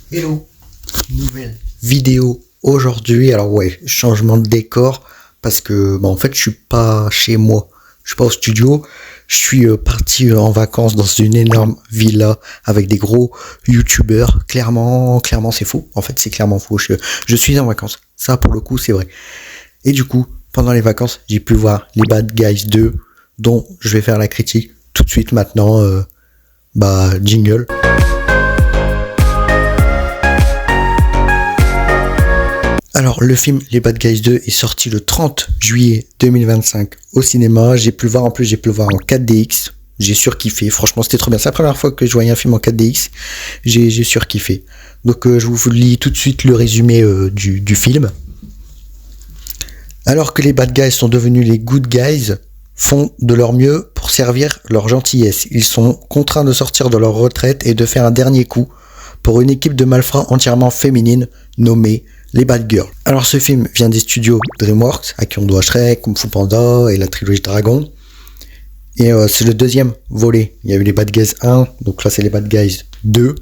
Hello, nouvelle vidéo aujourd'hui. Alors ouais, changement de décor parce que en fait je suis pas chez moi, je suis pas au studio, je suis parti en vacances dans une énorme villa avec des gros youtubeurs. Clairement c'est faux. En fait c'est clairement faux. Je suis en vacances. Ça pour le coup c'est vrai. Et du coup pendant les vacances j'ai pu voir les Bad Guys 2 dont je vais faire la critique tout de suite maintenant. Jingle. Alors, le film Les Bad Guys 2 est sorti le 30 juillet 2025 au cinéma. J'ai pu le voir en 4DX. J'ai surkiffé. Franchement, c'était trop bien. C'est la première fois que je voyais un film en 4DX. J'ai surkiffé. Donc, je vous lis tout de suite le résumé du film. Alors que les Bad Guys sont devenus les Good Guys, font de leur mieux pour servir leur gentillesse. Ils sont contraints de sortir de leur retraite et de faire un dernier coup pour une équipe de malfrats entièrement féminine nommée les Bad Girls. Alors ce film vient des studios DreamWorks, à qui on doit Shrek, Kung Fu Panda et la trilogie Dragon. Et c'est le deuxième volet. Il y a eu les Bad Guys 1, donc là c'est les Bad Guys 2.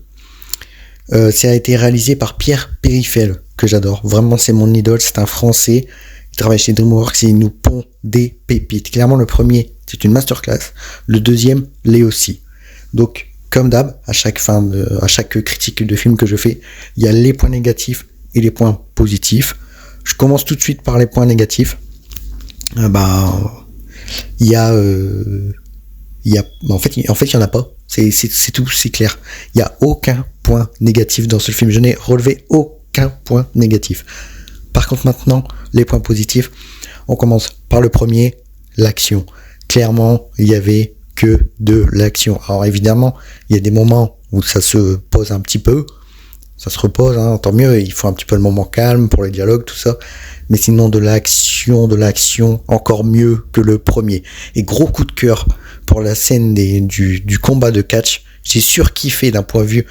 Ça a été réalisé par Pierre Périfel, que j'adore. Vraiment c'est mon idole, c'est un Français. Il travaille chez DreamWorks et il nous pond des pépites. Clairement le premier c'est une masterclass, le deuxième l'est aussi. Donc comme d'hab, à chaque critique de film que je fais, il y a les points négatifs et les points positifs. Je commence tout de suite par les points négatifs. En fait il y en a pas. C'est tout, c'est clair. Il y a aucun point négatif dans ce film. Je n'ai relevé aucun point négatif. Par contre maintenant, les points positifs, on commence par le premier, l'action. Clairement, il y avait que de l'action. Alors évidemment, il y a des moments où ça se pose un petit peu. Ça se repose, tant mieux, il faut un petit peu le moment calme pour les dialogues, tout ça. Mais sinon, de l'action, encore mieux que le premier. Et gros coup de cœur pour la scène du combat de catch. J'ai surkiffé d'un point de vue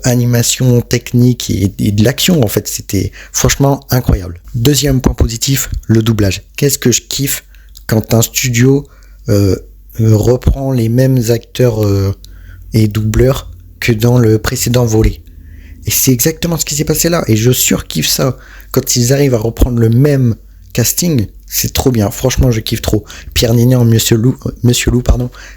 animation, technique et de l'action, en fait. C'était franchement incroyable. Deuxième point positif, le doublage. Qu'est-ce que je kiffe quand un studio reprend les mêmes acteurs et doubleurs que dans le précédent volet. Et c'est exactement ce qui s'est passé là. Et je surkiffe ça. Quand ils arrivent à reprendre le même casting, c'est trop bien. Franchement, je kiffe trop. Pierre Ninet, Monsieur Loup,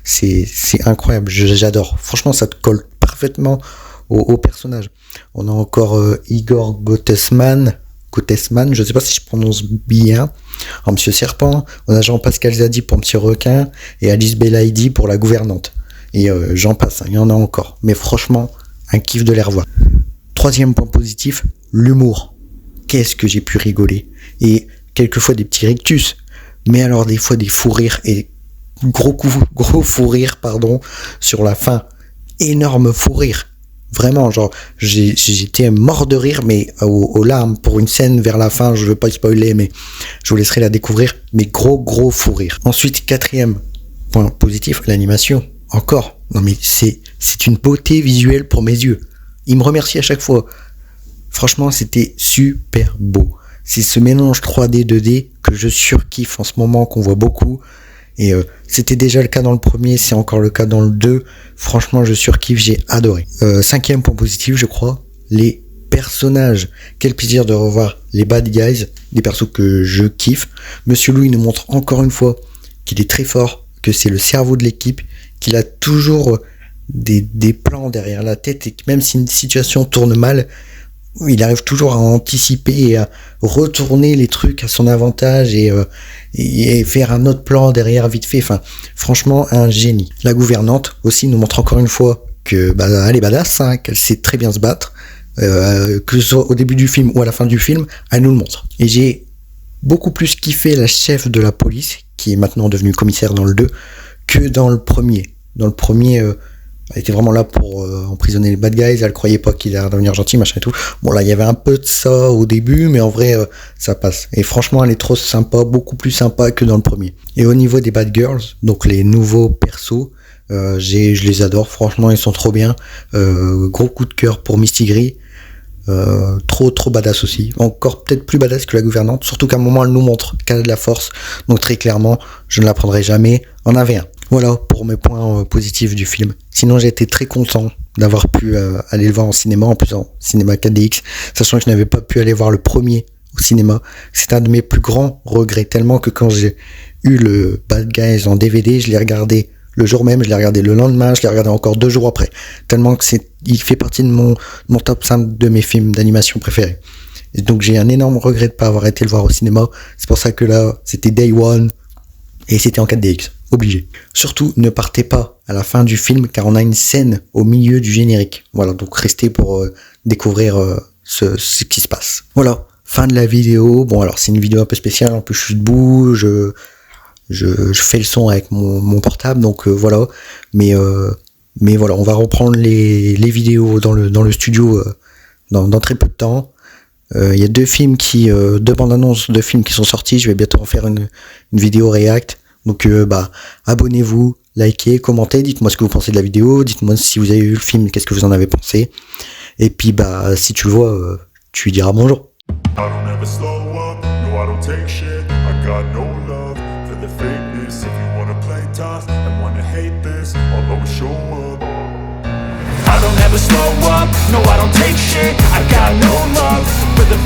c'est incroyable. J'adore. Franchement, ça te colle parfaitement au personnage. On a encore Igor Gottesman, je sais pas si je prononce bien, en Monsieur Serpent. On a Jean-Pascal Zadi pour Monsieur Requin et Alice Belaïdi pour la gouvernante. Et j'en passe, il y en a encore. Mais franchement, un kiff de les revoir. Troisième point positif, l'humour. Qu'est-ce que j'ai pu rigoler. Et quelquefois des petits rictus. Mais alors des fois des fous rires et gros fous rires, sur la fin. Énorme fou rire. Vraiment, genre, j'étais mort de rire, mais aux larmes pour une scène vers la fin. Je veux pas spoiler, mais je vous laisserai la découvrir. Mais gros fou rire. Ensuite, quatrième point positif, l'animation. Encore. Non mais c'est une beauté visuelle pour mes yeux. Il me remercie à chaque fois. Franchement, c'était super beau. C'est ce mélange 3D, 2D que je surkiffe en ce moment, qu'on voit beaucoup. Et c'était déjà le cas dans le premier, c'est encore le cas dans le 2. Franchement, je surkiffe, j'ai adoré. Cinquième point positif, je crois, les personnages. Quel plaisir de revoir les Bad Guys, des persos que je kiffe. Monsieur Louis nous montre encore une fois qu'il est très fort, que c'est le cerveau de l'équipe, qu'il a toujours des plans derrière la tête et que même si une situation tourne mal, il arrive toujours à anticiper et à retourner les trucs à son avantage et faire un autre plan derrière vite fait. Enfin, franchement, un génie. La gouvernante aussi nous montre encore une fois que elle est badass, qu'elle sait très bien se battre, que ce soit au début du film ou à la fin du film, elle nous le montre. Et j'ai beaucoup plus kiffé la chef de la police, qui est maintenant devenue commissaire dans le 2, que dans le premier. Dans le premier, elle était vraiment là pour emprisonner les bad guys, elle croyait pas qu'il allait devenir gentil, machin et tout. Bon là, il y avait un peu de ça au début, mais en vrai, ça passe. Et franchement, elle est trop sympa, beaucoup plus sympa que dans le premier. Et au niveau des bad girls, donc les nouveaux persos, je les adore, franchement, ils sont trop bien. Gros coup de cœur pour Misty Gris. Trop badass aussi, encore peut-être plus badass que la gouvernante, surtout qu'à un moment elle nous montre qu'elle a de la force, donc très clairement je ne la prendrai jamais en AV1. Voilà pour mes points positifs du film. Sinon j'ai été très content d'avoir pu aller le voir en cinéma, en plus en cinéma 4DX, sachant que je n'avais pas pu aller voir le premier au cinéma. C'est un de mes plus grands regrets, tellement que quand j'ai eu le Bad Guys en DVD, je l'ai regardé le jour même, je l'ai regardé le lendemain, je l'ai regardé encore 2 jours après, tellement que il fait partie de mon top 5 de mes films d'animation préférés. Et donc j'ai un énorme regret de ne pas avoir été le voir au cinéma. C'est pour ça que là, c'était Day One et c'était en 4DX, obligé. Surtout, ne partez pas à la fin du film car on a une scène au milieu du générique. Voilà, donc restez pour découvrir ce qui se passe. Voilà, fin de la vidéo. Bon alors c'est une vidéo un peu spéciale, en plus je suis debout, je fais le son avec mon portable, donc voilà. Mais voilà, on va reprendre les vidéos dans le studio dans très peu de temps. Il y a 2 bandes annonces de films qui sont sortis. Je vais bientôt en faire une vidéo react. Donc abonnez-vous, likez, commentez, dites-moi ce que vous pensez de la vidéo, dites-moi si vous avez vu le film, qu'est-ce que vous en avez pensé. Et puis si tu le vois, tu lui diras bonjour. I don't ever slow up, no I don't take shit. I got no love for the